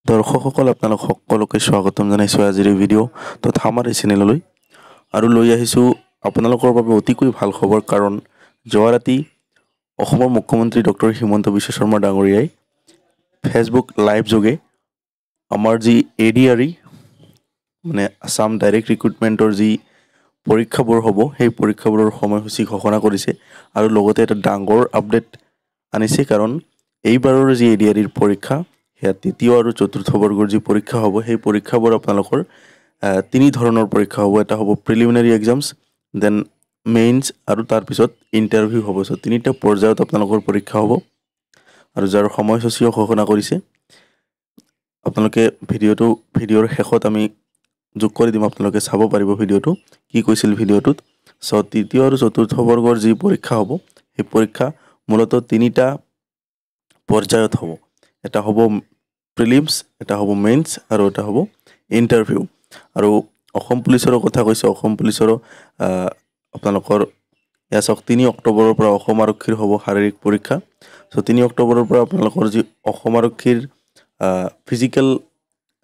দৰ্শকসকল আপোনালোক সকলোকে স্বাগতম জনাইছোঁ আজিৰ এই ভিডিঅ' তথা আমাৰ এই চেনেললৈ আৰু লৈ আহিছোঁ আপোনালোকৰ বাবে অতিকৈ ভাল খবৰ কাৰণ যোৱা ৰাতি অসমৰ মুখ্যমন্ত্ৰী ডক্টৰ হিমন্ত বিশ্ব শৰ্মা ডাঙৰীয়াই ফেচবুক লাইভ যোগে আমাৰ যি এডিআৰই মানে আসাম ডাইৰেক্ট ৰিক্ৰুটমেণ্টৰ যি পৰীক্ষাবোৰ হ'ব সেই পৰীক্ষাবোৰৰ সময়সূচী ঘোষণা কৰিছে আৰু লগতে এটা ডাঙৰ আপডেট আনিছে কাৰণ এইবাৰৰ যি এডিআৰইৰ পৰীক্ষা হেয়া তৃতীয় আৰু চতুৰ্থ বৰ্গৰ যি পৰীক্ষা হ'ব সেই পৰীক্ষাবোৰ আপোনালোকৰ তিনি ধৰণৰ পৰীক্ষা হ'ব এটা হ'ব প্ৰিলিমিনাৰী এক্সামছ দেন মেইনছ আৰু তাৰ পিছত ইন্টাৰভিউ হ'ব সো তিনিটা পৰ্যায়ত আপোনালোকৰ পৰীক্ষা হ'ব আৰু যাৰ সময়সূচীও ঘোষণা কৰিছে আপোনালোকে ভিডিঅ'ৰ শেষত আমি যোগ কৰি দিম আপোনালোকে চাব পাৰিব ভিডিঅ'টো কি কৈছিল ভিডিঅ'টোত সো তৃতীয় আৰু চতুৰ্থ বৰ্গৰ যি পৰীক্ষা হ'ব সেই পৰীক্ষা মূলতঃ তিনিটা পৰ্যায়ত হ'ব এটা হ'ব প্ৰিলিমছ এটা হ'ব মেইনছ আৰু এটা হ'ব ইন্টাৰভিউ আৰু অসম পুলিচৰ কথা কৈছে অসম পুলিচৰ আপোনালোকৰ ইয়াক 3 অক্টোবৰৰ পৰা অসম আৰক্ষীৰ হ'ব শাৰীৰিক পৰীক্ষা সো 3 অক্টোবৰৰ পৰা আপোনালোকৰ যি অসম আৰক্ষীৰ ফিজিক্যাল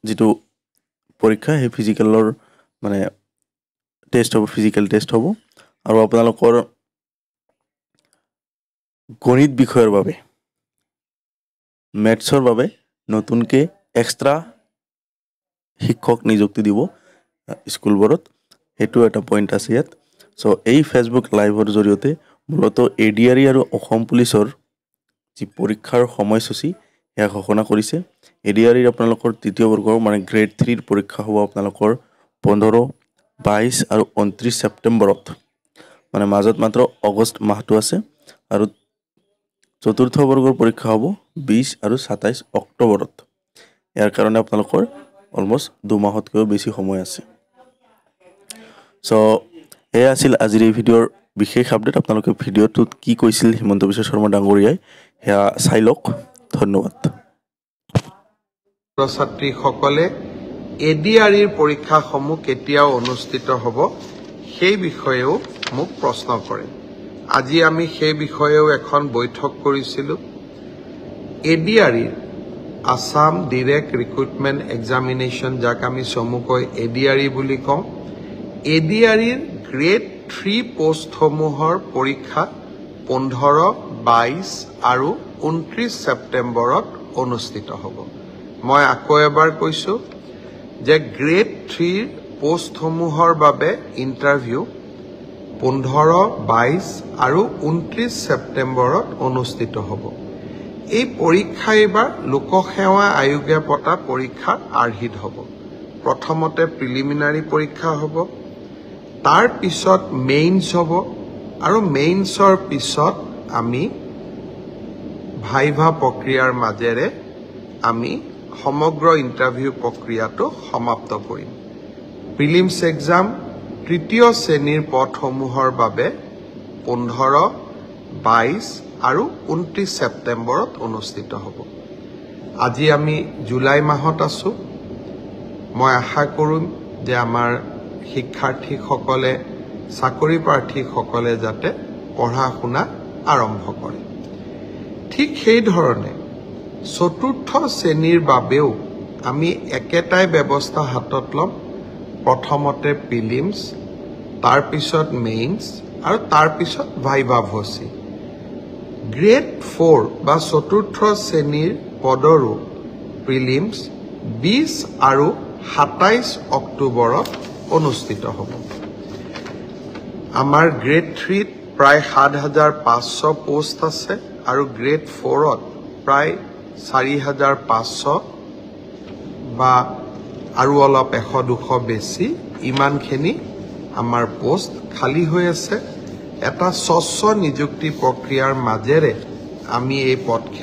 যেটো পৰীক্ষা সেই ফিজিক্যালৰ মানে টেষ্ট হ'ব ফিজিক্যাল টেষ্ট হ'ব আৰু আপোনালোকৰ গণিত বিষয়ৰ বাবে মেথছৰ বাবে নতুনকে এক্সট্ৰা শিক্ষক নিযুক্তি দিব স্কুলবোৰত হেতু এটা পইণ্ট আছে ইয়াত সো এই ফেসবুক লাইভৰ জৰিয়তে মূলতঃ এডিআৰই আৰু অসম পুলিচৰ যি পৰীক্ষাৰ সময়সূচী এয়া ঘোষণা কৰিছে এডিআৰইৰ আপোনালোকৰ তৃতীয় বৰ্গৰ মানে গ্ৰেড 3 ৰ পৰীক্ষা হ'ব আপোনালোকৰ 15 22 আৰু 29 ছেপ্টেম্বৰত মানে মাজত মাত্ৰ আগষ্ট মাহটো আছে আৰু চতুৰ্থ বৰ্গৰ পৰীক্ষা হ'ব 20 আৰু 27 অক্টোবৰত ইয়াৰ কাৰণে আপোনালোকৰ অলমোস্ট 2 মাহতকৈ বেছি সময় আছে সো এই আছিল আজিৰ এই ভিডিঅ'ৰ বিশেষ আপডেট আপোনালোকে ভিডিঅ'টোত কি কৈছিল হিমন্ত বিশ্ব শৰ্মা ডাঙৰীয়াই হেয়া চাই লওক ধন্যবাদ ছাত্ৰী সকলে এডিআৰইৰ পৰীক্ষাসমূহ কেতিয়া অনুষ্ঠিত হ'ব সেই বিষয়েও মোক প্ৰশ্ন কৰে আজি আমি সেই বিষয়েও এখন বৈঠক কৰিছিলো এডিআৰইৰ আসাম ডাইৰেক্ট ৰিক্ৰুটমেণ্ট এক্সামিনেশ্যন যাক আমি চমুকৈ এডিআৰই বুলি কওঁ এডিআৰইৰ গ্ৰেড 3 পোষ্টসমূহৰ পৰীক্ষা 15 22 আৰু 29 ছেপ্টেম্বৰত অনুষ্ঠিত হ'ব মই আকৌ এবাৰ কৈছো যে গ্ৰেড 3 পোষ্টসমূহৰ বাবে ইন্টাৰভিউ 15 22 আৰু 29 ছেপ্টেম্বৰত অনুষ্ঠিত হ'ব এই পৰীক্ষা এবাৰ লোকসেৱা আয়োগে পতা পৰীক্ষাৰ আৰ্হিত হ'ব প্ৰথমতে প্ৰিলিমিনাৰী পৰীক্ষা হ'ব তাৰ পিছত মেইনছ হ'ব আৰু মেইনছৰ পিছত আমি ভাইভা প্ৰক্ৰিয়াৰ মাজেৰে আমি সমগ্ৰ ইন্টাৰভিউ প্ৰক্ৰিয়াটো সমাপ্ত কৰিম প্ৰিলিমছ এক্সাম তৃতীয় শ্ৰেণীৰ পদসমূহৰ বাবে 15 22 আৰু 29 ছেপ্টেম্বৰত অনুষ্ঠিত হ'ব আজি আমি জুলাই মাহত আছো মই আশা কৰিম যে আমাৰ শিক্ষাৰ্থীসকলে চাকৰি প্ৰাৰ্থীসকলে যাতে পঢ়া শুনা আৰম্ভ কৰে ঠিক সেই ধৰণে চতুৰ্থ শ্ৰেণীৰ বাবেও আমি একেটাই ব্যৱস্থা হাতত ল'ম প্ৰথমতে প্ৰিলিমছ তাৰ পিছত মেইনছ আৰু তাৰ পিছত ভাইভা ভচি গ্ৰেড 4 বা চতুৰ্থ শ্ৰেণীৰ পদৰো প্ৰিলিমছ 20 আৰু 27 অক্টোবৰত অনুষ্ঠিত হ'ব আমাৰ গ্ৰেড 3 ত প্ৰায় 7500 পোষ্ট আছে আৰু গ্ৰেড 4 ত প্ৰায় 4500 বা আৰু অলপ 100-200 বেছি ইমানখিনি আমাৰ পোষ্ট খালি হৈ আছে এটা স্বচ্ছ নিযুক্তি প্ৰক্ৰিয়াৰ মাজেৰে আমি এই পদখিনি